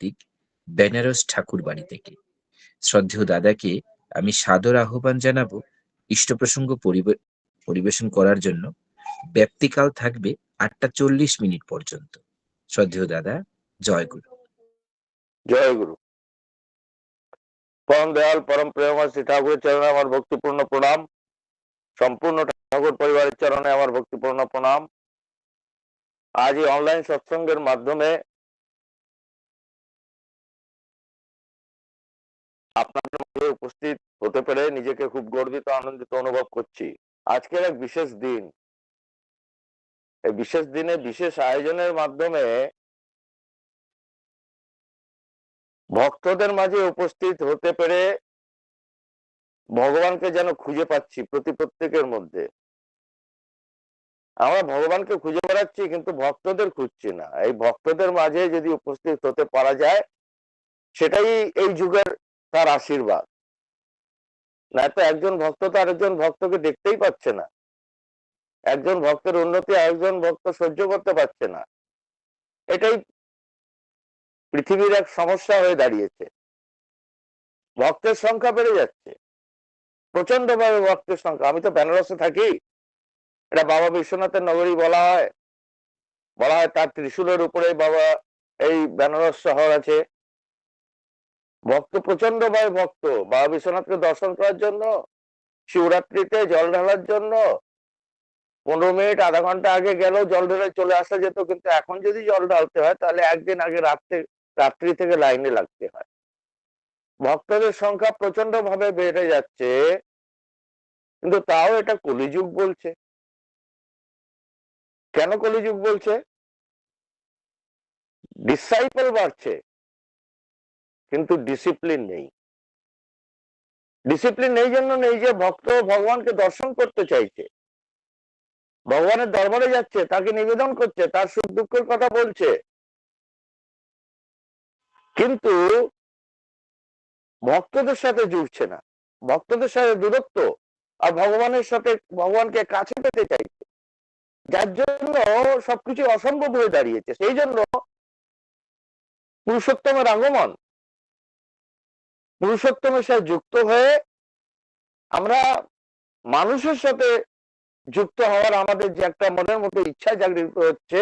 ভিত্তিক বেনারস ঠাকুর বাড়ি থেকে। শ্রদ্ধেয় দাদাকে আমি সাদর আহ্বান জানাবো ইষ্ট প্রসঙ্গ পরিবেশন করার জন্য। ব্যাপ্তিকাল থাকবে 8টা 40 মিনিট পর্যন্ত। শ্রদ্ধেয় দাদা, জয় গুরু। জয় গুরু। পরম দয়াল পরম প্রেমময় শ্রী ঠাকুরের চরণে আমার ভক্তিপূর্ণ প্রণাম। সম্পূর্ণ ঠাকুর পরিবারের চরণে আমার ভক্তিপূর্ণ প্রণাম। আজ এই অনলাইন সৎসঙ্গের মাধ্যমে আপনাদের মধ্যে উপস্থিত হতে পেরে নিজেকে খুব গর্বিত আনন্দিত অনুভব করছি। আজকের এক বিশেষ দিন। এই বিশেষ দিনে বিশেষ আয়োজনের মাধ্যমে ভক্তদের মাঝে উপস্থিত হতে পেরে ভগবানকে যেন খুঁজে পাচ্ছি প্রত্যেকের মধ্যে। আমরা ভগবানকে খুঁজে বেড়াচ্ছি কিন্তু ভক্তদের খুঁজছি না। এই ভক্তদের মাঝে যদি উপস্থিত হতে পারা যায় সেটাই এই যুগের তার আশীর্বাদ। না তো একজন ভক্ত তো আরেকজন ভক্তকে দেখতেই পাচ্ছে না, একজন ভক্তের উন্নতি আরেকজন ভক্ত সহ্য করতে পারছে না। এটাই পৃথিবীর এক সমস্যা হয়ে দাঁড়িয়েছে। ভক্তের সংখ্যা বেড়ে যাচ্ছে প্রচন্ড ভাবে, ভক্তের সংখ্যা। আমি তো বেনারসে থাকি, এটা বাবা বিশ্বনাথের নগরী বলা হয়। তার ত্রিশূলের উপরে বাবা এই বেনারস শহর আছে। ভক্ত প্রচন্ড ভাবে ভক্ত বাবা বিশ্বনাথকে দর্শন করার জন্য, শিবরাত্রিতে জল ঢালার জন্য 15 মিনিট আধা ঘন্টা আগে গেলেও জল ঢেলে চলে আসা যেত, কিন্তু এখন যদি জল ঢালতে হয় তাহলে একদিন আগে রাত্রি থেকে লাইনে লাগতে হয়। ভক্তদের সংখ্যা প্রচন্ড ভাবে বেড়ে যাচ্ছে, কিন্তু তাও এটা কলিযুগ বলছে। কেন কলিযুগ বলছে? ডিসাইপল বাড়ছে কিন্তু ডিসিপ্লিন নেই। ডিসিপ্লিন নেই জন্য নেই যে ভক্ত ভগবানকে দর্শন করতে চাইছে, ভগবানের দরবারে যাচ্ছে, তাকে নিবেদন করছে, তার সুখ দুঃখের কথা বলছে, কিন্তু ভক্তদের সাথে জুড়ছে না, ভক্তদের সাথে দূরত্ব, আর ভগবানের সাথে ভগবানকে কাছে পেতে চাইছে, যার জন্য সবকিছু অসম্ভব হয়ে দাঁড়িয়েছে। সেই জন্য পুরুষোত্তমের আগমন, পুরুষোত্তমের সাথে যুক্ত হয়ে আমরা মানুষের সাথে যুক্ত হওয়ার আমাদের যে একটা মনের মধ্যে ইচ্ছা জাগৃত হচ্ছে,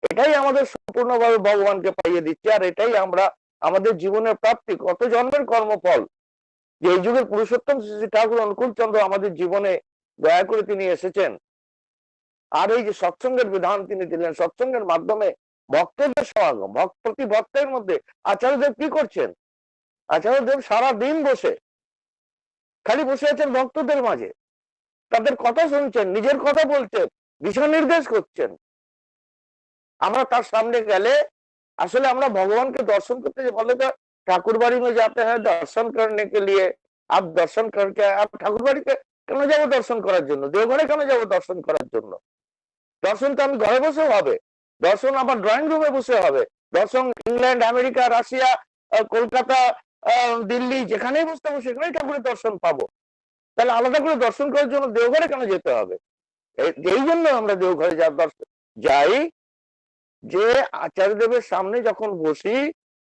এটাই আমাদের সম্পূর্ণভাবে ভগবানকে পাইয়ে দিচ্ছে। আর এটাই আমরা আমাদের জীবনের প্রাপ্তি, কত জন্মের কর্মফল যে এই যুগের পুরুষোত্তম শ্রী ঠাকুর অনুকূল চন্দ্র আমাদের জীবনে দয়া করে তিনি এসেছেন। আর এই যে সৎসঙ্গের বিধান তিনি দিলেন, সৎসঙ্গের মাধ্যমে ভক্তদের সমাগম, প্রতি ভক্তের মধ্যে। আচার্যদেব কি করছেন? আচার্যদেব সারা দিন খালি বসে আছেন ভক্তদের মাঝে, তাদের কথা শুনছেন, নিজের কথা বলছেন, দিশা নির্দেশ করছেন। আমরা তার সামনে গেলে আসলে আমরা ভগবানকে দর্শন করতে বলে তো ঠাকুর বাড়ি में जाते हैं दर्शन करने के लिए। आप दर्शन करके आप ঠাকুর বাড়িতে কেন যাবো দর্শন করার জন্য? দেওঘরে কেন যাবো দর্শন করার জন্য? দর্শন তো আমি ঘরে বসেও হবে, দর্শন আমার ড্রয়িং রুমে বসে হবে, দর্শন England, America, Russia, Kolkata, Delhi, যেখানেই বসতে হবে সেখানেই ঠাকুরের দর্শন পাবো। তাহলে আলাদা করে দর্শন করার জন্য দেওঘরে কেন যেতে হবে? এই জন্য আমরা দেওঘরে যাই যে আচার্যদেবের সামনে যখন বসি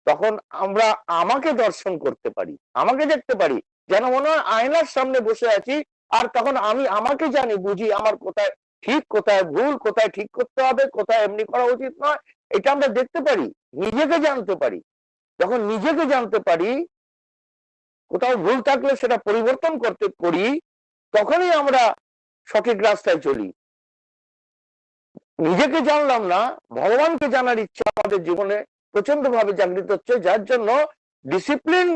তখন আমরা আমাকে দর্শন করতে পারি, আমাকে দেখতে পারি, যেন মনে হয় আয়নার সামনে বসে আছি। আর তখন আমি আমাকে জানি, বুঝি আমার কোথায় ঠিক, কোথায় ভুল, কোথায় ঠিক করতে হবে, কোথায় এমনি করা উচিত নয়, এটা আমরা দেখতে পারি, নিজেকে জানতে পারি। যখন নিজেকে জানতে পারি, কোথাও ভুল থাকলে সেটা পরিবর্তন করতে করি, তখনই আমরা সঠিক রাস্তায় চলি। নিজেকে জানলাম না, ভগবানকে জানার ইচ্ছা আমাদের জীবনে প্রচন্ড ভাবে জাগৃত হচ্ছে, যার জন্য ডিসিপ্লিন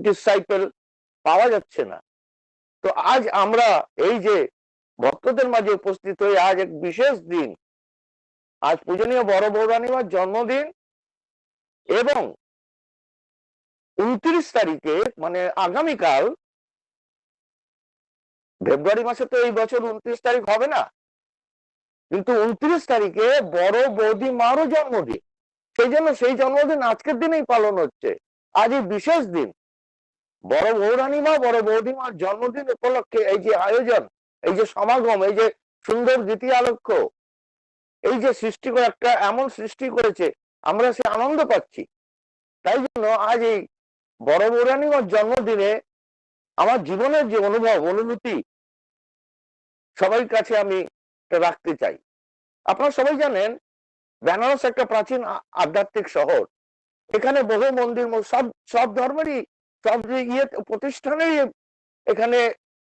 ডিসাইপল পাওয়া যাচ্ছে না। তো আজ আমরা এই যে ভক্তদের মাঝে উপস্থিত হয়ে আজ এক বিশেষ দিন, আজ পূজনীয় বড় বৌরানীমার জন্মদিন, এবং 29 তারিখে মানে আগামীকাল, ফেব্রুয়ারি মাসে তো এই বছর 29 তারিখ হবে না, কিন্তু 29 তারিখে বড় বৌদিমারও জন্মদিন। সেই জন্য সেই জন্মদিন আজকের দিনেই পালন হচ্ছে। আজ এই বিশেষ দিন, বড় বৌরানীমা বড় বৌদিমার জন্মদিন উপলক্ষে এই যে আয়োজন, এই যে সমাগম, এই যে সুন্দর গীতি আলোক্য, এই যে সৃষ্টি করে একটা এমন সৃষ্টি করেছে, আমরা সে আনন্দ পাচ্ছি। তাই জন্য আজ এই বড় বৌরানীমার জন্মদিনে আমার জীবনের যে অনুভূতি সবার কাছে আমি রাখতে চাই। আপনারা সবাই জানেন বেনারস একটা প্রাচীন আধ্যাত্মিক শহর। এখানে বহু মন্দির সব সব ধর্মেরই সব প্রতিষ্ঠানেরই এখানে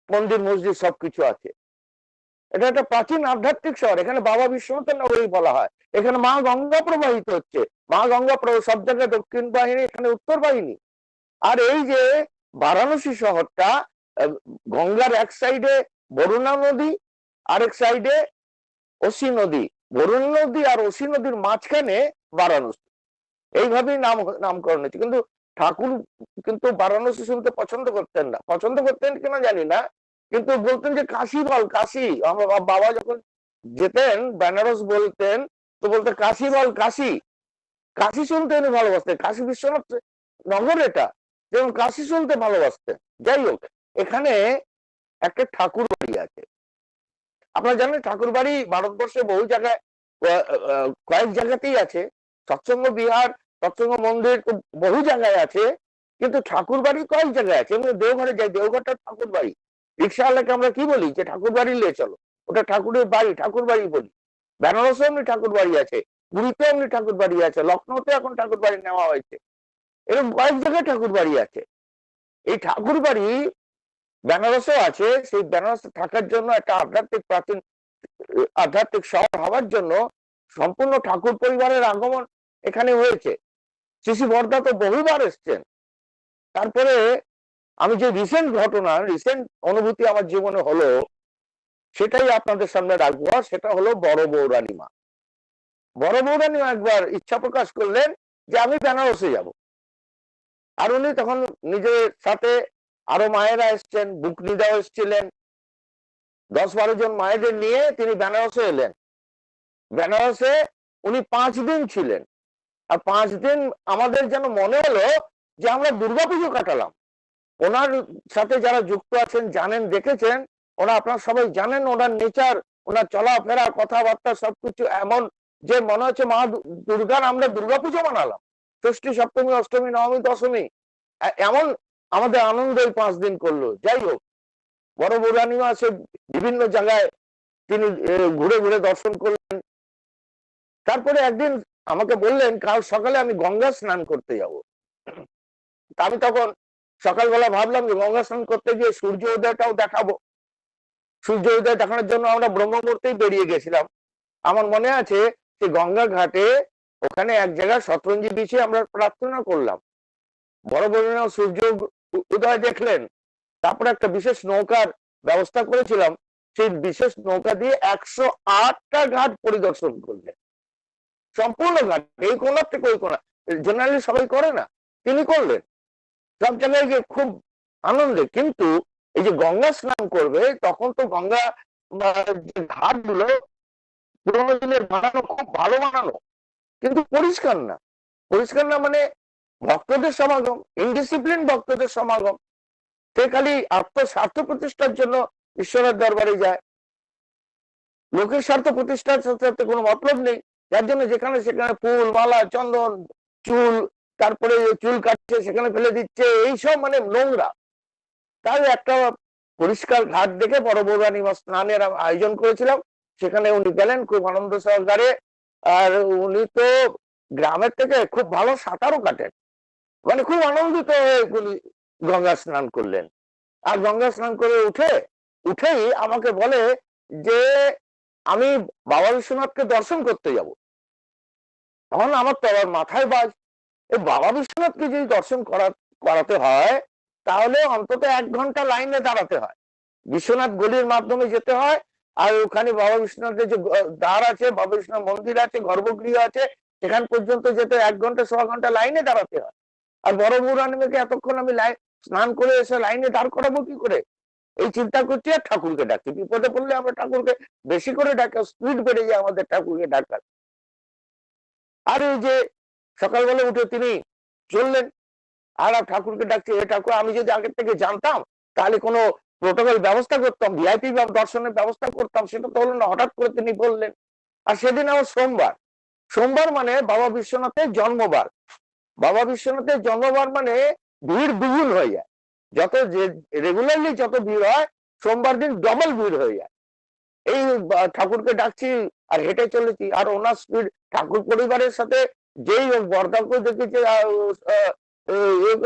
মন্দির মসজিদ সবকিছু আছে। এটা একটা প্রাচীন আধ্যাত্মিক শহর। এখানে বাবা বিশ্বনাথের নগরী বলা হয়। এখানে মা গঙ্গা প্রবাহিত হচ্ছে। মা গঙ্গা সব জায়গায় দক্ষিণ বাহিনী, এখানে উত্তর বাহিনী। আর এই যে বারাণসী শহরটা, গঙ্গার এক সাইডে বরুণা নদী, আরেক সাইডে অসি নদী। বরুণা নদী আর অসি নদীর মাঝখানে বারাণসী। এইভাবেই নামকরণ হয়েছে। কিন্তু ঠাকুর কিন্তু বারাণসী শুনতে পছন্দ করতেন না। পছন্দ করতেন কিনা জানি না, কিন্তু বলতেন যে কাশী বল, কাশী। আমার বাবা যখন যেতেন বেনারস বলতেন, তো বলতে কাশী বল, কাশী। কাশী শুনতে উনি ভালোবাসতেন। কাশী বিশ্বনাথ নগর এটা, যেমন কাশী শুনতে ভালোবাসতেন। যাই হোক, এখানে একটা ঠাকুর বাড়ি আছে। আপনারা জানেন ঠাকুর বাড়ি ভারতবর্ষে বহু জায়গায়, কয়েক জায়গাতেই আছে। সৎসঙ্গ বিহার, সৎসঙ্গ মন্দির বহু জায়গায় আছে, কিন্তু ঠাকুর বাড়ি কয়েক জায়গায় আছে। আমরা দেওঘরে যাই, দেওঘরটা ঠাকুর বাড়ি। রিক্সাওয়ালাকে আমরা কি বলি যে ঠাকুর বাড়ি নিয়ে চলো, ওটা ঠাকুরের বাড়ি, ঠাকুর বাড়ি বলি। বেনারসে এমনি ঠাকুর বাড়ি আছে, পুরীতে এমনি ঠাকুর বাড়ি আছে, লখনৌতে এখন ঠাকুর বাড়ি নেওয়া হয়েছে। এরকম কয়েক জায়গায় ঠাকুর বাড়ি আছে। এই ঠাকুর বাড়ি বেনারসেও আছে। সেই বেনারসে থাকার জন্য একটা আধ্যাত্মিক শহর হওয়ার জন্য সম্পূর্ণ ঠাকুর পরিবারের আগমন এখানে হয়েছে। শ্রী বর্দা তো বহুবার এসছেন। তারপরে আমি যে রিসেন্ট ঘটনা, রিসেন্ট অনুভূতি আমার জীবনে হলো, সেটাই আপনাদের সামনে রাখবো। সেটা হলো বড় বৌরানীমা। বড় বৌরানীমা একবার ইচ্ছা প্রকাশ করলেন যে আমি বেনারসে যাব। আর উনি তখন নিজের সাথে আরো মায়েরা এসছেন, বুকনিদাও এসছিলেন। 10-12 জন মায়েদের নিয়ে তিনি বেনারসে এলেন। বেনারসে উনি 5 দিন ছিলেন। আর 5 দিন আমাদের যেন মনে হলো যে আমরা দুর্গাপুজো কাটালাম। ওনার সাথে যারা যুক্ত আছেন, জানেন, দেখেছেন, আপনারা সবাই জানেন ওনার নেচার, ওনার চলাফেরা, কথাবার্তা সবকিছু এমন যে মনে হচ্ছে মা দুর্গার আমরা দুর্গাপুজো বানালাম। ষষ্ঠী, সপ্তমী, অষ্টমী, নবমী, দশমী, এমন আমাদের আনন্দ এই 5 দিন করলো। যাই হোক, বড় বৌরানীমা সে বিভিন্ন জায়গায় তিনি ঘুরে ঘুরে দর্শন করলেন। তারপরে একদিন আমাকে বললেন কাল সকালে আমি গঙ্গা স্নান করতে যাব। আমি তখন সকালবেলা ভাবলাম যে গঙ্গা স্নান করতে গিয়ে সূর্য উদয়টাও দেখাবো। সূর্য উদয় দেখানোর জন্য আমরা ব্রহ্ম মুহূর্তেই বেরিয়ে গেছিলাম। আমার মনে আছে যে গঙ্গা ঘাটে ওখানে এক জায়গায় শতরঞ্জি বিছিয়ে আমরা প্রার্থনা করলাম। বড় বড় সূর্য উদয় দেখলেন। তারপরে একটা বিশেষ নৌকার ব্যবস্থা করেছিলাম। সেই বিশেষ নৌকা দিয়ে 108টা ঘাট পরিদর্শন করলেন। সম্পূর্ণ ঘাট, এই কোনা থেকে ওই কোনা। জেনারেলি সবাই করে না, তিনি করলেন। সব জায়গায় গিয়ে খুব আনন্দে। কিন্তু এই যে গঙ্গা স্নান করবে, তখন তো গঙ্গা ঘাট গুলো পুরোনো দিনের বানানো, খুব ভালো বানানো, কিন্তু পরিষ্কার না। পরিষ্কার না মানে ভক্তদের সমাগম, ইনডিসিপ্লিন ভক্তদের সমাগম। সে খালি স্বার্থ প্রতিষ্ঠার জন্য ঈশ্বরের দরবারে যায়। লোকের স্বার্থ প্রতিষ্ঠার সাথে কোনো মতলব নেই। যার জন্য যেখানে সেখানে ফুল, মালা, চন্দন, চুল, তারপরে চুল কাটছে সেখানে ফেলে দিচ্ছে, এইসব মানে নোংরা। তাই একটা পরিষ্কার ঘাট দেখে বড় বৌরানীমা স্নানের আয়োজন করেছিলাম। সেখানে উনি গেলেন খুব আনন্দ সহকারে। আর উনি তো গ্রামের থেকে খুব ভালো সাঁতারও কাটেন, মানে খুব আনন্দিত হয়ে উনি গঙ্গা স্নান করলেন। আর গঙ্গা স্নান করে উঠেই আমাকে বলে যে আমি বাবা বিশ্বনাথকে দর্শন করতে যাব। তখন আমার তো আবার মাথায় বাজ, এই বাবা বিশ্বনাথকে যদি দর্শন করাতে হয় তাহলে অন্তত 1 ঘন্টা লাইনে দাঁড়াতে হয়। বিশ্বনাথ গলির মাধ্যমে যেতে হয়। আর ওখানে বাবা বিশ্বনাথের যে দ্বার আছে, বাবা বিশ্বনাথ মন্দির আছে, গর্ভগৃহ আছে, সেখান পর্যন্ত যেতে 1 ঘন্টা 1.25 ঘন্টা লাইনে দাঁড়াতে হয়। আর বড় বৌরানীমাকে এতক্ষণ আমি স্নান করে এসে লাইনে দাঁড় করাবো কি করে, এই চিন্তা করছি। আর ঠাকুরকে ডাকি, বিপদে পড়লে আমরা ঠাকুরকে বেশি করে ডাকা, স্পিড বেড়ে যায় আমাদের ঠাকুরকে ডাকার। আর এই যে সকালবেলা উঠে তিনি চললেন, আর ঠাকুরকে ডাকছে, এ ঠাকুর, আমি যদি আগের থেকে জানতাম তাহলে কোনো প্রোটোকল ব্যবস্থা করতাম, ভিআইপি দর্শনের ব্যবস্থা করতাম। সেটা তো হলো না, হঠাৎ করে তিনি বললেন। আর সেদিন আমার সোমবার মানে বাবা বিশ্বনাথের জন্মবার। বাবা বিশ্বনাথের জন্মবার মানে ভিড় দ্বিগুণ হয়ে যায়। যত যে রেগুলারলি যত ভিড় হয়, সোমবার দিন ডবল ভিড় হয়ে যায়। এই ঠাকুরকে ডাকছি আর হেঁটে চলেছি, আর ওনার স্পিড, ঠাকুর পরিবারের সাথে যেই বর্দাকে দেখেছি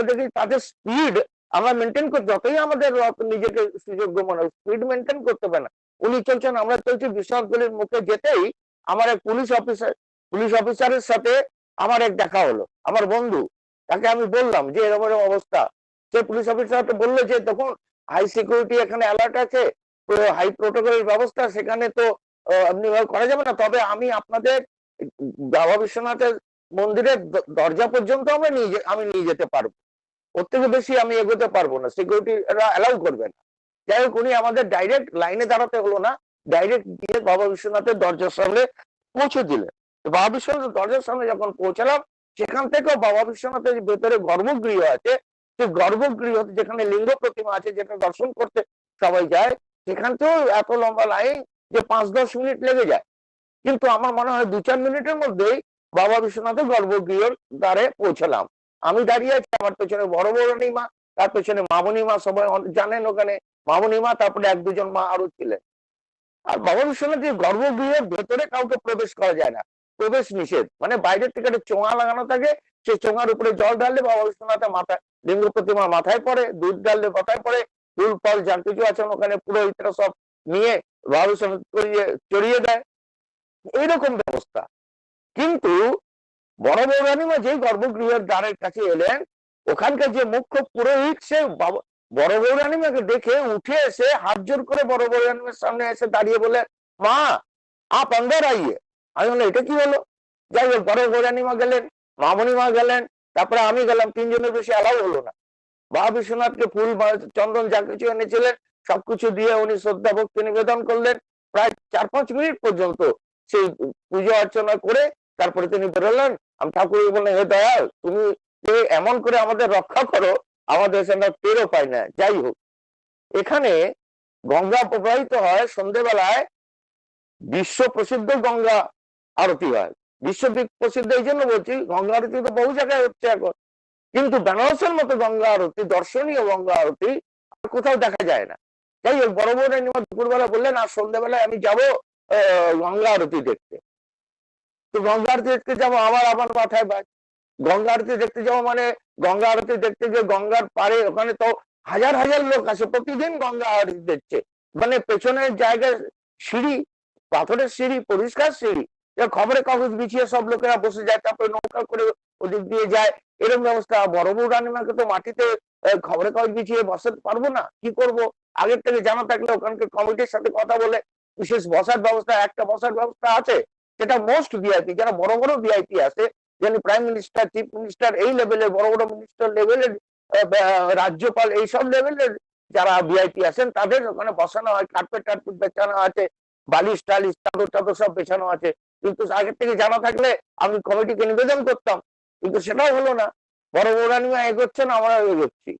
দেখি, তাদের স্পিড আমরা মেনটেন করতে, যতই আমাদের নিজেকে সুযোগ্য মনে হয়, স্পিড মেনটেন করতে পারে না। উনি চলছেন, আমরা চলছি, বিশ্বনাথ গলির মুখে যেতেই আমার এক পুলিশ অফিসারের সাথে আমার এক দেখা হলো, আমার বন্ধু। তাকে আমি বললাম যে এরকম এরকম অবস্থা। সে পুলিশ অফিসারটা বললো যে দেখুন, হাই সিকিউরিটি এখানে অ্যালার্ট আছে, হাই প্রোটোকলের ব্যবস্থা, সেখানে তো এমনি ভাবে করা যাবে না, তবে আমি আপনাদের বাবা বিশ্বনাথের মন্দিরের দরজা পর্যন্ত আমি নিয়ে যেতে পারবো, ওর থেকে বেশি আমি এগোতে পারবো না, সিকিউরিটিরা অ্যালাউ করবে না। যাই হোক, উনি আমাদের ডাইরেক্ট লাইনে দাঁড়াতে হলো না, ডাইরেক্ট গিয়ে বাবা বিশ্বনাথের দরজার সামনে পৌঁছে দিলেন। বাবা বিশ্বনাথের দরজার সামনে যখন পৌঁছালাম, সেখান থেকেও বাবা বিশ্বনাথের ভেতরে গর্ভগৃহ আছে, সেই গর্ভগৃহ যেখানে লিঙ্গ প্রতিমা আছে, যেটা দর্শন করতে সবাই যায়, সেখানতেও এত লম্বা লাইন যে 5-10 মিনিট লেগে যায়। কিন্তু আমার মনে হয় 2-4 মিনিটের মধ্যেই বাবা বিশ্বনাথের গর্ভগৃহর দ্বারে পৌঁছলাম। আমি দাঁড়িয়ে আছি, আমার পেছনে বড় বড় মা, তার পেছনে মামনি মা, সবাই জানেন ওখানে মামনি মা, তারপরে 1-2 জন মা আরো ছিলেন। আর বাবা বিশ্বনাথের গর্ভগৃহের ভেতরে কাউকে প্রবেশ করা যায় না, প্রবেশ নিষেধ, মানে বাইরের থেকে একটা চোঙা লাগানো থাকে, সেই চোঙার উপরে জল ঢাললে বাবা বিশ্বনাথের মাথায়, লিঙ্গ প্রতিমা মাথায় পড়ে, দুধ ঢাললে মাথায় পড়ে, ফুল ফল যা কিছু আছেন ওখানে পুরোহিতরা সব নিয়ে বাবা বিশ্বনাথ চড়িয়ে দেয়, এইরকম ব্যবস্থা। কিন্তু বড় বৌরানীমা যেই গর্ভগৃহের দ্বারের কাছে এলেন, ওখানকার যে মুখ্য পুরোহিত, সে বড় বৌরানীমাকে দেখে উঠে এসে হাত জোর করে বড় বৌরানীমার সামনে এসে দাঁড়িয়ে বলে, মা আপ अंदर आइए। আমি বললাম এটা কি হলো? যাই হোক, বড় বৌরানীমা গেলেন, মামনি মা গেলেন, তারপরে আমি গেলাম, 3 জনের বেশি অ্যালাউ হলো না। বাবা বিশ্বনাথকে ফুল চন্দন যা কিছু এনেছিলেন সবকিছু দিয়ে উনি শ্রদ্ধা ভক্তি নিবেদন করলেন। প্রায় 4-5 মিনিট পর্যন্ত সেই পুজো অর্চনা করে তারপরে তিনি বেরোলেন। আমি ঠাকুরকে বললাম, হে দয়াল, তুমি এমন করে আমাদের রক্ষা করো, আমাদের সেটা টেরও পাই না। যাই হোক, এখানে গঙ্গা প্রবাহিত হয় সন্ধ্যেবেলায়, বিশ্ব প্রসিদ্ধ গঙ্গা আরতি হয়। বিশ্ব প্রসিদ্ধ এই জন্য বলছি, গঙ্গা আরতি তো বহু জায়গায় হচ্ছে এখন, কিন্তু বেনারসের মতো গঙ্গা আরতি, দর্শনীয় গঙ্গা আরতি আর কোথাও দেখা যায় না। যাই হোক, বড় বৌরানীমা দুপুরবেলা বললেন আর সন্ধ্যাবেলায় আমি যাবো গঙ্গা আরতি দেখতে। তো গঙ্গা আরতি দেখতে যাবো, আমার মাথায় বাজ, গঙ্গা আরতি দেখতে যাবো মানে, গঙ্গা আরতি দেখতে গিয়ে গঙ্গার পারে ওখানে তো হাজার হাজার লোক আসে, প্রতিদিন গঙ্গা আরতি দেখছে, মানে পেছনের জায়গায় সিঁড়ি, পাথরের সিঁড়ি, পরিষ্কার সিঁড়ি, খবরের কাগজ বিছিয়ে সব লোকেরা বসে যায়, তারপরে নৌকা করে ওদিক দিয়ে যায়, এরকম ব্যবস্থা। বড় বৌরানীমাকে তো মাটিতে খবরের কাগজ বিছিয়ে বসাতে পারবো না, কি করব? আগের থেকে জানা থাকলে ওখানকার কমিটির সাথে কথা বলে বিশেষ বসার ব্যবস্থা, একটা বসার ব্যবস্থা আছে, সেটা মোস্ট ভিআইপি, যারা বড় বড় ভিআইপি আছে, যেন প্রাইম মিনিস্টার, চিফ মিনিস্টার, এই লেভেলের বড় বড় মিনিস্টার লেভেলের, রাজ্যপাল, এইসব লেভেলের যারা ভিআইপি আছেন, তাদের ওখানে বসানো হয়, কার্পেট টার্পেট বেছানো আছে, বালিশ টালিশ চাদর টাদর সব বেছানো আছে। কিন্তু আগের থেকে জানা থাকলে আমি কমিটিকে নিবেদন করতাম, কিন্তু সেটাও হলো না। বড় বৌরানীমা এগোচ্ছেন, আমরা এগোচ্ছি,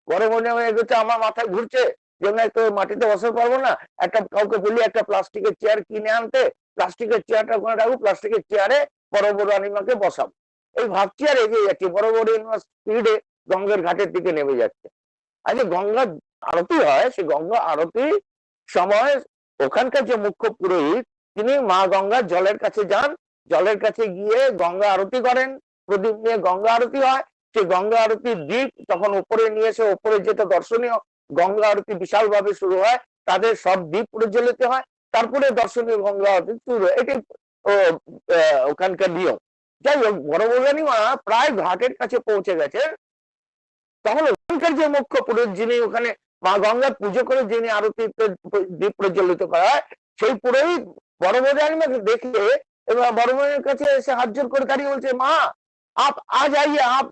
বড় বৌরানীমা এগোচ্ছে, আমার মাথায় ঘুরছে যে না, একটু মাটিতে বসতে পারবো না, একটা কাউকে বলি একটা প্লাস্টিকের চেয়ার কিনে আনতে, প্লাস্টিকের চেয়ারটা ওখানে রাখবো, প্লাস্টিকের চেয়ারে বড় বৌরানীমাকে বসাবো, এই ভাবছি আর এগিয়ে যাচ্ছি। বড় বৌরানীমা স্পিডে গঙ্গার ঘাটের দিকে নেমে যাচ্ছে। আজকে গঙ্গা আরতি হয়, সেই গঙ্গা আরতির সময় ওখানকার যে মুখ্য পুরোহিত, তিনি মা গঙ্গার জলের কাছে যান, জলের কাছে গিয়ে গঙ্গা আরতি করেন, প্রদীপ নিয়ে গঙ্গা আরতি হয়। সেই গঙ্গা আরতির দ্বীপ তখন উপরে নিয়ে এসে, উপরে যেটা দর্শনীয় গঙ্গা আরতি বিশাল ভাবে শুরু হয়, তাদের সব দ্বীপ প্রজ্বলিত হয়, তারপরে দর্শনীয় গঙ্গা আরতি শুরু হয়। এটি ওখানকার নিয়ম। যাই হোক, বড় বৌরানীমা প্রায় ঘাটের কাছে পৌঁছে গেছে, তখন ওখানকার যে মুখ্য পুরোহিত, যিনি ওখানে মা গঙ্গার পুজো করে যিনি আরতি দ্বীপ প্রজ্বলিত করা হয়, সেই পুরোহিত বড় বৌরানীমাকে দেখলে এবার বড় বৌরানীর কাছে এসে হাত জোর করে দাঁড়িয়ে বলছে, মা आप आ जाइए, आप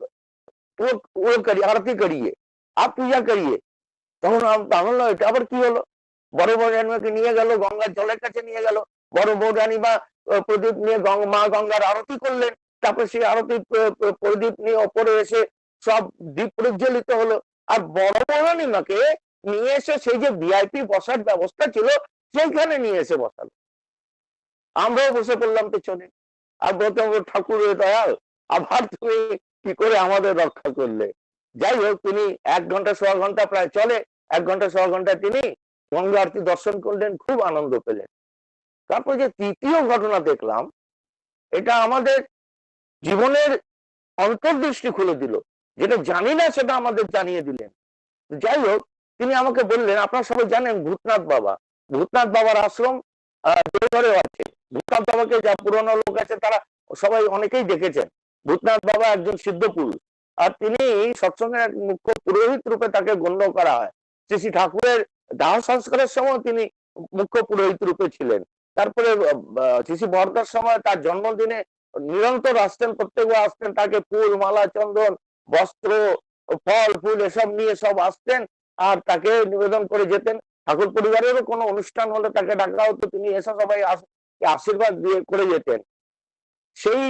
वो करिए, आरती करिए, आप पूजा करिए। তখন ভাবলাম এটা আবার কি হলো? বড় বৌরানীমাকে নিয়ে গেল, গঙ্গার জলের কাছে নিয়ে গেল, বড় বৌরানীমা প্রদীপ নিয়ে মা গঙ্গার আরতি করলেন, তারপর সেই আরতি প্রদীপ নিয়ে ওপরে এসে সব দ্বীপ প্রজ্বলিত হলো। আর বড় বৌরানীমাকে নিয়ে এসে সেই যে ভিআইপি বসার ব্যবস্থা ছিল, সেইখানে নিয়ে এসে বসালো। আমরাও বসে পড়লাম পেছনে, আর বলতে ঠাকুর দয়াল, আবার তুমি কি করে আমাদের রক্ষা করলে। যাই হোক, তিনি 1 ঘন্টা 1.25 ঘন্টা প্রায় চলে, 1 ঘন্টা 1.25 ঘন্টা তিনি গঙ্গা আরতি দর্শন করলেন, খুব আনন্দ পেলেন। তারপর যে তৃতীয় ঘটনা দেখলাম, এটা আমাদের জীবনের অন্তর্দৃষ্টি খুলে দিল, যেটা জানি না সেটা আমাদের জানিয়ে দিলেন। যাই হোক, তিনি আমাকে বললেন, আপনারা সবাই জানেন ভূতনাথ বাবা, ভূতনাথ বাবার আশ্রম দেওঘরেও আছে। ভূতনাথ বাবাকে যা পুরনো লোক আছে তারা সবাই অনেকেই দেখেছেন। ভূতনাথ বাবা একজন সিদ্ধ পুরুষ, আর তিনি সৎসঙ্গের এক মুখ্য পুরোহিত রূপে তাকে গণ্য করা হয়। শ্রী শ্রী ঠাকুরের দাহ সংস্কারের সময় তিনি মুখ্য পুরোহিত রূপে ছিলেন। তারপরে শ্রী শ্রী বর্দার সময় তার জন্মদিনে নিরন্তর আসতেন, প্রত্যেকবার আসতেন, তাকে ফুল মালা চন্দন বস্ত্র ফল ফুল এসব নিয়ে সব আসতেন আর তাকে নিবেদন করে যেতেন। ঠাকুর পরিবারেরও কোনো অনুষ্ঠান হলে তাকে ডাকা হতো, তিনি এসে সবাই আশীর্বাদ দিয়ে করে যেতেন। সেই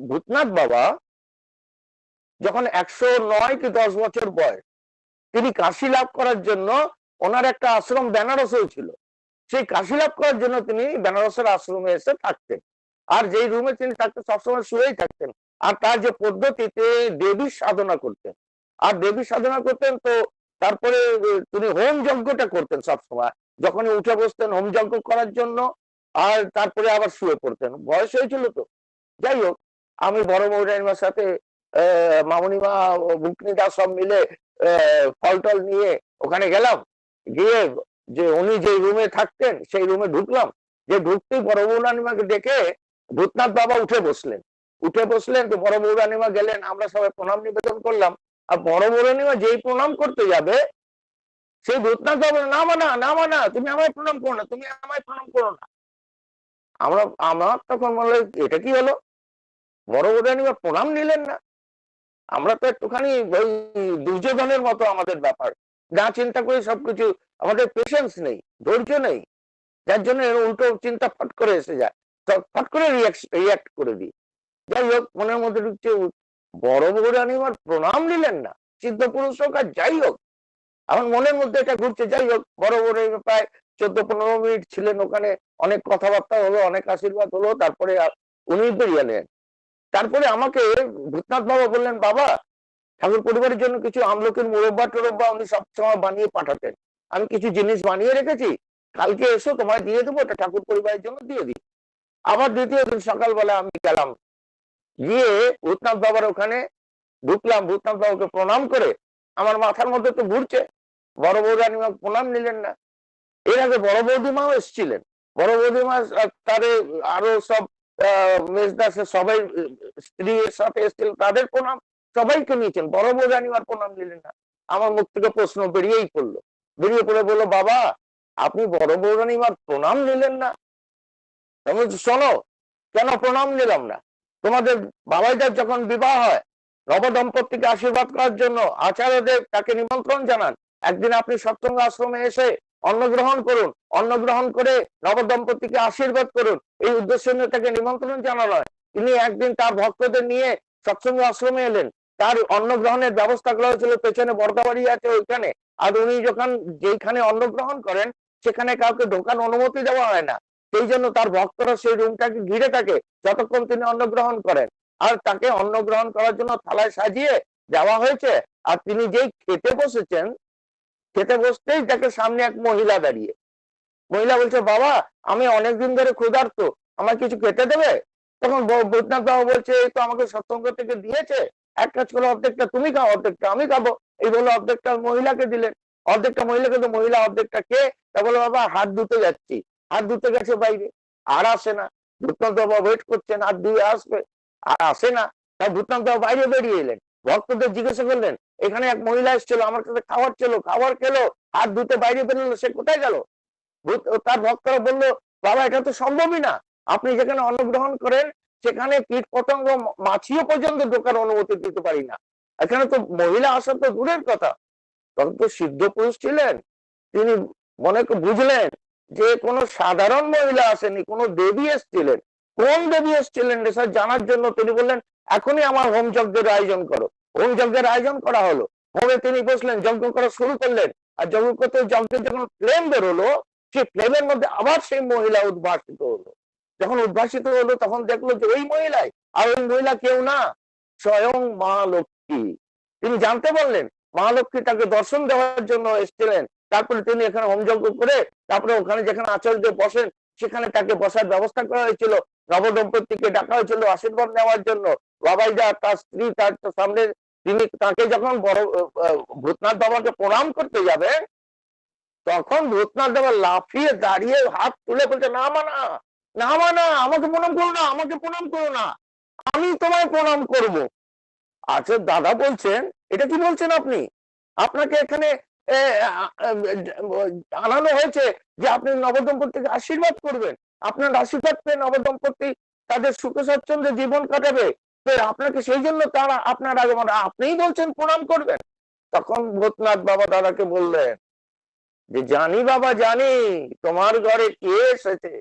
ভূতনাথ বাবা যখন 109 কি 10 বছর বয়স, তিনি কাশি লাভ করার জন্য, ওনার একটা আশ্রম বেনারসেও ছিল, সেই কাশি লাভ করার জন্য তিনি বেনারসের আশ্রমে এসে থাকতেন। আর যেই রুমে তিনি থাকতেন সবসময় শুয়েই থাকতেন। আর তার যে পদ্ধতিতে দেবীর সাধনা করতেন, আর দেবী সাধনা করতেন, তো তারপরে তিনি হোম যজ্ঞটা করতেন সবসময়। যখনই উঠে বসতেন হোম যজ্ঞ করার জন্য, আর তারপরে আবার শুয়ে পড়তেন। বয়স হয়েছিল তো। যাই হোক, আমি বড় মৌরানিমার সাথে মামনিমা বুকনিদা সব মিলে ফল টল নিয়ে ওখানে গেলাম। গিয়ে যে উনি যে রুমে থাকতেন সেই রুমে ঢুকলাম। যে ঢুকতেই বড় মৌরানিমাকে দেখে ভূতনাথ বাবা উঠে বসলেন। তো বড় মৌরানিমা গেলেন, আমরা সবাই প্রণাম নিবেদন করলাম। আর বড় মৌরানিমা যেই প্রণাম করতে যাবে, সেই ভূতনাথ বাবা না, তুমি আমায় প্রণাম করো না, তুমি আমায় প্রণাম করো না। আমার তখন মনে হলো এটা কি হলো, বড় মৌরানিমা প্রণাম নিলেন না। আমরা তো একটুখানি ওই দুর্যোধনের মতো আমাদের ব্যাপার, যা চিন্তা করি সবকিছু, আমাদের পেশেন্স নেই, ধৈর্য নেই, যার জন্য উল্টো চিন্তা ফট করে এসে যায়, ফট করে রিয়াক্ট করে দিই। যাই হোক, মনের মধ্যে ঢুকছে বড় মৌরানিমার প্রণাম নিলেন না, সিদ্ধ পুরুষ হোক আর যাই হোক, আমার মনের মধ্যে এটা ঘুরছে। যাই হোক, বড় প্রায় 14-15 মিনিট ছিলেন ওখানে, অনেক কথাবার্তা হলো, অনেক আশীর্বাদ হলো, তারপরে উনি বেরিয়ে এলেন। তারপরে আমাকে ভূতনাথ বাবা বললেন, বাবা ঠাকুর পরিবারের জন্য কিছু আমলকির মুরব্বা টরব্বা উনি সবসময় বানিয়ে পাঠাতেন, আমি কিছু জিনিস বানিয়ে রেখেছি, কালকে এসো তোমায় দিয়ে দেবো, এটা ঠাকুর পরিবারের জন্য দিয়ে দিই। আবার দ্বিতীয় দিন সকালবেলা আমি গেলাম, গিয়ে ভূতনাথ বাবার ওখানে ঢুকলাম। ভূতনাথ বাবাকে প্রণাম করে আমার মাথার মধ্যে তো ঘুরছে, বড় বৌরানিমা প্রণাম নিলেন না। এর আগে বড় বৌদিমাও এসেছিলেন, বড় বৌদিমা তার আরো সব মেজদাসের সবাই স্ত্রীর সাথে এসেছিলেন, তাদের প্রণাম সবাইকে নিয়েছেন, বড় বৌরানিমার প্রণাম নিলেন না। আমার মুখ থেকে প্রশ্ন বেরিয়ে পড়ে বললো, বাবা আপনি বড় বৌরানিমার প্রণাম নিলেন না? আমি শোনো, কেন প্রণাম নিলাম না? তোমাদের বাবাইদার যখন বিবাহ হয়, নবদম্পতিকে আশীর্বাদ করার জন্য আচার্যদেব তাকে নিমন্ত্রণ জানান, একদিন আপনি সৎসঙ্গ আশ্রমে এসে অন্ন গ্রহণ করুন, অন্ন গ্রহণ করে নবদম্পতিকে আশীর্বাদ করুন, এই উদ্দেশ্য নিয়ে তাকে নিমন্ত্রণ জানানো হয়। তিনি একদিন তার ভক্তদের নিয়ে সৎসঙ্গ আশ্রমে এলেন, তার অন্ন গ্রহণের ব্যবস্থা করা হয়েছিল, পেছনে বর্দাবাড়ি আছে ওইখানে। আর উনি যখন যেখানে অন্ন গ্রহণ করেন সেখানে কাউকে ঢোকার অনুমতি দেওয়া হয় না, সেই জন্য তার ভক্তরা সেই রুমটাকে ঘিরে থাকে যতক্ষণ তিনি অন্ন গ্রহণ করেন। আর তাকে অন্ন গ্রহণ করার জন্য থালায় সাজিয়ে দেওয়া হয়েছে। আর তিনি যেই খেতে বসেছেন, খেতে বসতেই তাকে সামনে এক মহিলা দাঁড়িয়ে, মহিলা বলছে, বাবা আমি অনেকদিন ধরে ক্ষুধার্ত, আমার কিছু খেতে দেবে? তখন ভূতনাথ বাবা বলছে, এই তো আমাকে সৎসঙ্গ থেকে দিয়েছে, এক কাজ করো, অর্ধেকটা তুমি খাও, অর্ধেকটা আমি খাবো। এই বলে অর্ধেকটা মহিলাকে দিলেন। অর্ধেকটা মহিলাকে, তো মহিলা অর্ধেকটা খেয়ে তা বলে, বাবা হাত ধুতে যাচ্ছি। হাত ধুতে গেছে বাইরে, আর আসে না। ভূতনাথ বাবা ওয়েট করছেন, হাত ধুয়ে আসবে, আর আসে না। তাই ভূতনাথ বাবা বাইরে বেরিয়ে এলেন, ভক্তদের জিজ্ঞাসা করলেন, এখানে এক মহিলা এসেছিল, আমার কাছে খাবার ছিল, খাবার খেলো, হাত ধুতে বাইরে বেরোলো, সে কোথায় গেল? তার ভক্তরা বললো, বাবা এটা তো সম্ভবই না, আপনি যেখানে অন্ন গ্রহণ করেন সেখানে কীট পতঙ্গ মাছিও পর্যন্ত ঢোকার অনুমতি দিতে পারি না, এখানে তো মহিলা আসা তো দূরের কথা। তখন তো সিদ্ধ পুরুষ ছিলেন, তিনি মনে বুঝলেন যে কোনো সাধারণ মহিলা আসেনি, কোনো দেবী এসেছিলেন। কোন দেবী এসেছিলেন স্যার জানার জন্য তিনি বললেন, এখনই আমার হোম যজ্ঞের আয়োজন করো। হোম যজ্ঞের আয়োজন করা হলো, হোমে তিনি বসলেন, যজ্ঞ করা শুরু করলেন। আর যজ্ঞ করতে যজ্ঞের যখন ফ্লেম বেরোলো, সেই ফ্লেমের মধ্যে আবার সেই মহিলা উদ্ভাসিত হলো। যখন উদ্ভাসিত হলো তখন দেখলো যে ওই মহিলাই, আর ওই মহিলা কেউ না, স্বয়ং মা লক্ষ্মী। তিনি জানতে পারলেন মা লক্ষ্মী তাকে দর্শন দেওয়ার জন্য এসেছিলেন। তারপরে তিনি এখানে হোমযজ্ঞ করে তারপরে ওখানে যেখানে আচার্য বসেন সেখানে তাকে বসার ব্যবস্থা করা হয়েছিল। নবদম্পতিকে ডাকা হয়েছিল আশীর্বাদ নেওয়ার জন্য। বাবাইদা তার স্ত্রী তার সামনে, তিনি তাকে যখন বড় ভূতনাথ বাবাকে প্রণাম করতে যাবেন, তখন ভূতনাথ বাবা লাফিয়ে দাঁড়িয়ে হাত তুলে বলছে, না মানা, না মানা, আমাকে প্রণাম করো না, আমাকে প্রণাম করো না, আমি তোমায় প্রণাম করব। আচ্ছা দাদা বলছেন, এটা কি বলছেন আপনি? আপনাকে এখানে জানানো হয়েছে যে আপনি নবদম্পতিকে আশীর্বাদ করবেন, আপনার আশীর্বাদ পেয়ে নবদম্পতি তাদের সুখে স্বচ্ছন্দে জীবন কাটাবে, তো আপনাকে সেই জন্য তারা আপনার আগমন, আপনিই বলছেন প্রণাম করবেন। তখন ভূতনাথ বাবা দাদাকে বললেন যে, জানি বাবা জানি, তোমার ঘরে কে এসেছে,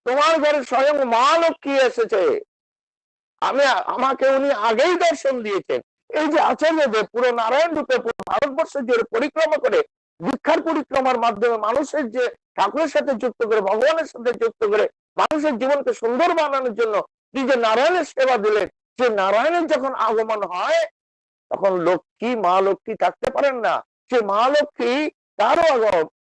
তোমার ঘরে স্বয়ং মা লক্ষ্মী এসেছে। আমাকে উনি আগেই দর্শন দিয়েছেন। এই যে আচার্যদেব পুরো নারায়ণ রূপে পুরো ভারতবর্ষ জুড়ে পরিক্রমা করে, দীক্ষার পরিক্রমার মাধ্যমে মানুষের যে ঠাকুরের সাথে যুক্ত করে, ভগবানের সাথে যুক্ত করে মানুষের জীবনকে সুন্দর বানানোর জন্য কি যে নারায়ণের সেবা দিলেন, যে নারায়ণের যখন আগমন হয় তখন লক্ষ্মী, মা লক্ষ্মী থাকতে পারেন না। সে মা লক্ষ্মী তারও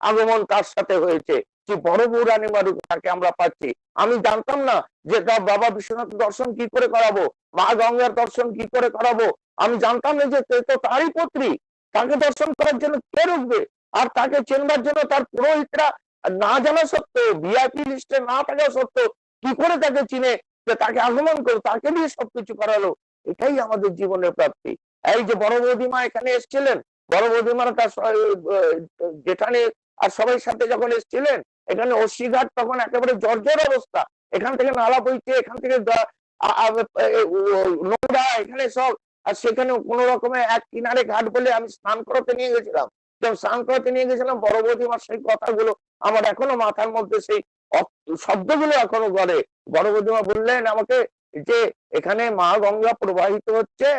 আগমন তার সাথে হয়েছে। যে বড় বৌরানী রূপে তাকে আমরা পাচ্ছি। আমি জানতাম না যে তার বাবা বিশ্বনাথ দর্শন কি করে করাবো, মা গঙ্গার দর্শন কি করে করাবো। আমি জানতাম না যে তো তারই পুত্রী, তাকে দর্শন করার জন্য কে রুখবে, আর তাকে চেনবার জন্য তার পুরোহিতরা না জানা সত্ত্বেও, ভিআইপি লিস্টে না থাকা সত্ত্বেও কি করে তাকে চিনে যে তাকে আগমন করো, তাকে দিয়ে সবকিছু করালো। এটাই আমাদের জীবনের প্রাপ্তি। এই যে বড় বৌদিমা এখানে এসেছিলেন, বড় বৌদিমারা তার জেঠানি আর সবাই সাথে যখন এসেছিলেন, এখানে অস্বীঘাট তখন একেবারে জর্জর অবস্থা, এখান থেকে নালা বইছে, এখান থেকে নোংরা, এখানে সব। আর সেখানে কোন রকমের এক কিনারে ঘাট বলে আমি স্নান করাতে নিয়ে গেছিলাম, যখন স্নান করাতে নিয়ে গেছিলাম বড় বৌদিমার সেই কথাগুলো আমার এখনো মাথার মধ্যে, সেই শব্দগুলো এখনো গড়ে। বড় বৌদিমা বললেন আমাকে যে এখানে মা গঙ্গা প্রবাহিত হচ্ছে,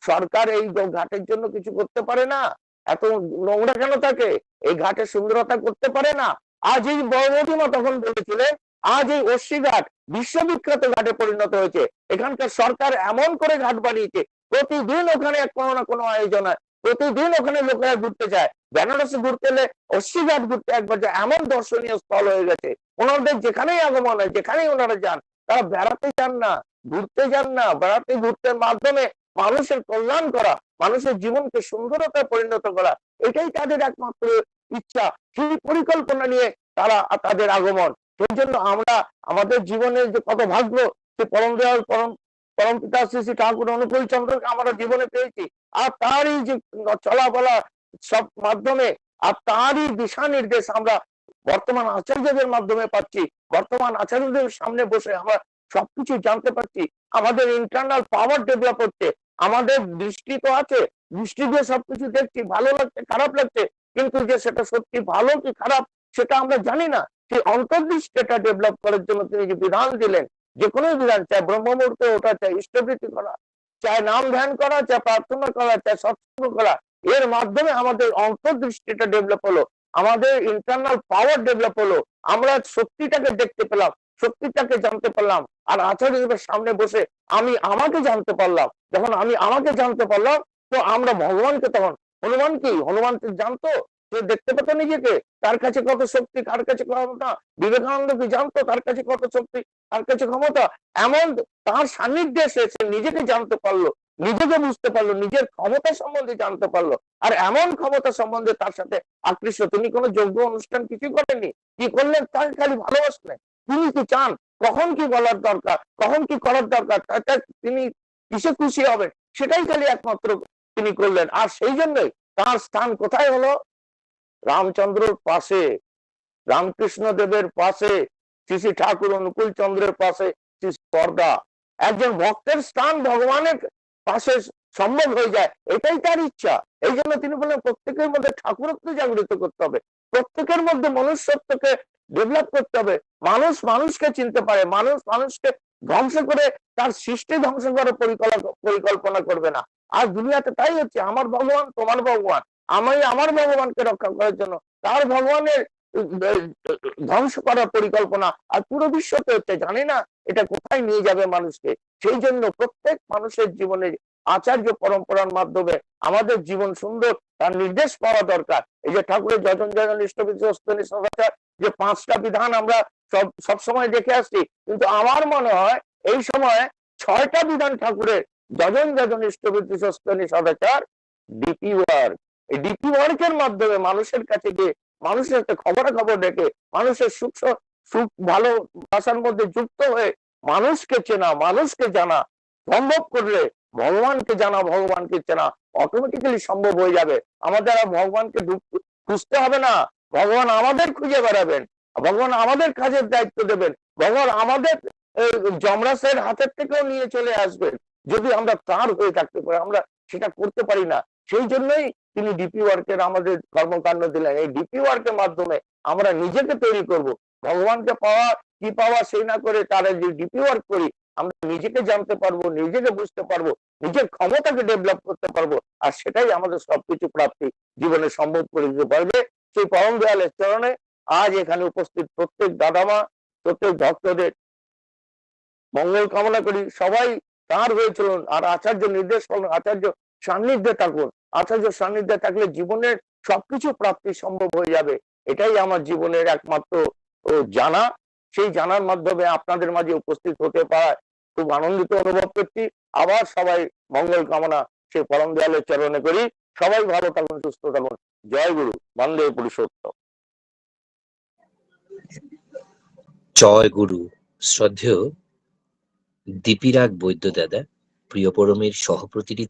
সরকার এই ঘাটের জন্য কিছু করতে পারে না, এত নোংরা কেন থাকে, এই ঘাটের সুন্দরতা করতে পারে না। আজ এই বড় বৌদিমা তখন বলেছিলেন, আজ এই অস্বীঘাট বিশ্ববিখ্যাত ঘাটে পরিণত হয়েছে। এখানকার সরকার এমন করে ঘাট বানিয়েছে, প্রতিদিন ওখানে কোনো না কোনো আয়োজন হয়, প্রতিদিন ওখানে লোকেরা ঘুরতে যায়। বেনারসে ঘুরতে এলে অস্বীঘাট ঘুরতে একবার যায়, এমন দর্শনীয় স্থল হয়ে গেছে। ওনাদের যেখানেই আগমন হয়, যেখানেই ওনারা যান, তারা বেড়াতে যান না, ঘুরতে যান না, বেড়াতে ঘুরতে মাধ্যমে মানুষের কল্যাণ করা, মানুষের জীবনকে সুন্দরতায় পরিণত করা, এটাই তাদের একমাত্র ইচ্ছা। সেই পরিকল্পনা নিয়ে তারা তাদের আগমন। সেই জন্য আমরা আমাদের জীবনের যে কত ভাগ্য, সে পরম দয়াল পরম পিতা শ্রী শ্রী ঠাকুর অনুকূল চন্দ্রকে আমরা জীবনে পেয়েছি। আর তারই যে চলাফেরা সব মাধ্যমে, আর তারই দিশা নির্দেশ আমরা বর্তমান আচার্যদের মাধ্যমে পাচ্ছি। বর্তমান আচার্যদের সামনে বসে আমরা সবকিছু জানতে পারছি। আমাদের ইন্টারনাল পাওয়ার ডেভেলপ হচ্ছে, আমাদের দৃষ্টি তো আছে, দৃষ্টি দিয়ে সবকিছু দেখছি, ভালো লাগছে, খারাপ লাগছে, কিন্তু যে সেটা সত্যি ভালো কি খারাপ সেটা আমরা জানি না। সেই অন্তর্দৃষ্টিটা ডেভেলপ করার জন্য তিনি যে বিধান দিলেন, যে কোনো বিধান, চাই ব্রহ্ম মুহূর্তে ওঠা, চাই ইষ্টবৃত্তি করা, চাই নাম ধ্যান করা, চাই প্রার্থনা করা, চাই সৎসঙ্গ করা, এর মাধ্যমে আমাদের অন্তর্দৃষ্টিটা ডেভেলপ হলো, আমাদের ইন্টারনাল পাওয়ার ডেভেলপ হলো, আমরা শক্তিটাকে দেখতে পেলাম, শক্তিটাকে জানতে পারলাম। আর আচার্যদেবের সামনে বসে আমি আমাকে জানতে পারলাম। যখন আমি আমাকে জানতে পারলাম, তো আমরা ভগবানকে, তখন হনুমান কি, হনুমান জানতো, সে দেখতে পেত নিজেকে, তার কাছে কত শক্তি, কার কাছে ক্ষমতা। বিবেকানন্দ কি জানতো তার কাছে কত শক্তি, তার কাছে ক্ষমতা। এমন তার সান্নিধ্যে এসে সে নিজেকে জানতে পারলো, নিজেকে বুঝতে পারলো, নিজের ক্ষমতা সম্বন্ধে জানতে পারলো। আর এমন ক্ষমতা সম্বন্ধে তার সাথে আকৃষ্ট, তিনি কোনো যোগ্য অনুষ্ঠান কিছু করেননি, কি করলেন, তাকে খালি ভালোবাসলেন। তিনি কি চান, কখন কি বলার দরকার, কখন কি করার দরকার, তিনি কিসে খুশি হবেন, সেটাই খালি একমাত্র তিনি করলেন। আর সেই জন্যই তার স্থান কোথায় হলো, রামচন্দ্রর পাশে, রামকৃষ্ণ দেবের পাশে, শ্রী শ্রী ঠাকুর অনুকূল চন্দ্রের পাশে, শ্রী পর্দা। একজন ভক্তের স্থান ভগবানের পাশে সম্ভব হয়ে যায়, এটাই তার ইচ্ছা। এই জন্য তিনি বলেন প্রত্যেকের মধ্যে ঠাকুরত্ব জাগৃত করতে হবে, প্রত্যেকের মধ্যে মনুষ্যত্বকে ডেভেলপ করতে হবে। মানুষ মানুষকে চিনতে পারে, মানুষ মানুষকে ধ্বংস করে তার সৃষ্টি ধ্বংস করার পরিকল্পনা করবে না। আর দুনিয়াতে তাই হচ্ছে, আমার ভগবান তোমার ভগবান, আমি আমার ভগবানকে রক্ষা করার জন্য তার ভগবানের ধ্বংস করার পরিকল্পনা। আর পুরো বিশ্বতে হচ্ছে, জানি না এটা কোথায় নিয়ে যাবে মানুষকে? সেই জন্য প্রত্যেক মানুষের জীবনে আচার্য পরম্পরার মাধ্যমে আমাদের জীবন সুন্দর তার নির্দেশ পাওয়া দরকার। এই যে ঠাকুরের যজন যজন ইষ্টবিধি অস্তনি সদাচার যে 5টা বিধান আমরা সব সময় দেখে আসছি, কিন্তু আমার মনে হয় এই সময় 6টা বিধান ঠাকুরের যজন যজন ইষ্টবিধি অস্তনি সদাচার ডিপি ওয়ার্ক। এই ডিপি ওয়ার্কের মাধ্যমে মানুষের কাছে গিয়ে মানুষের সাথে খবরাখবর দেখে মানুষের সুখ ভালো ভাষার মধ্যে যুক্ত হয়ে মানুষকে চেনা, মানুষকে জানা সম্ভব করলে ভগবানকে জানা, ভগবানকে চেনা অটোমেটিক্যালি সম্ভব হয়ে যাবে। আমাদের আর ভগবানকে খুঁজতে হবে না, ভগবান আমাদের খুঁজে বেড়াবেন, ভগবান আমাদের কাজের দায়িত্ব দেবেন, ভগবান আমাদের যমরাজের হাতের থেকেও নিয়ে চলে আসবেন যদি আমরা তার হয়ে থাকতে পারি। আমরা সেটা করতে পারি না, সেই জন্যই তিনি ডিপি ওয়ার্কের আমাদের কর্মকাণ্ড দিলেন। এই ডিপি ওয়ার্কের মাধ্যমে আমরা নিজেকে তৈরি করব, ভগবানকে পাওয়া কি পাওয়া সেই না করে তারা যে ডিপি ওয়ার্ক করি আমরা নিজেকে জানতে পারবো, নিজেকে বুঝতে পারবো, নিজের ক্ষমতাকে ডেভেলপ করতে পারবো, আর সেটাই আমাদের সবকিছু প্রাপ্তি জীবনে সম্ভব করে দিতে পারবে। সেই পরম দয়ালের চরণে আজ এখানে উপস্থিত প্রত্যেক দাদামা, প্রত্যেক ভক্তদের মঙ্গল কামনা করি। সবাই তার হয়ে চলুন, আর আচার্য নির্দেশ করুন, আচার্য সান্নিধ্যে থাকুন। আচার্য সান্নিধ্যে থাকলে জীবনের সবকিছু প্রাপ্তি সম্ভব হয়ে যাবে। এটাই আমার জীবনের একমাত্র জানা। সেই জানার মাধ্যমে আপনাদের মাঝে উপস্থিত হতে পারায় খুব আনন্দিত অনুভব করছি। আবার সবাই মঙ্গল কামনা সেই পরম দয়ালের চরণে করি। সবাই ভালো থাকুন, সুস্থ থাকুন। জয় গুরু, বন্দে পুরুষোত্তম। জয় গুরু। শ্রদ্ধেয় দীপিরাগ বৈদ্য দাদা, প্রিয় পরমের সহপ্রতিনিধি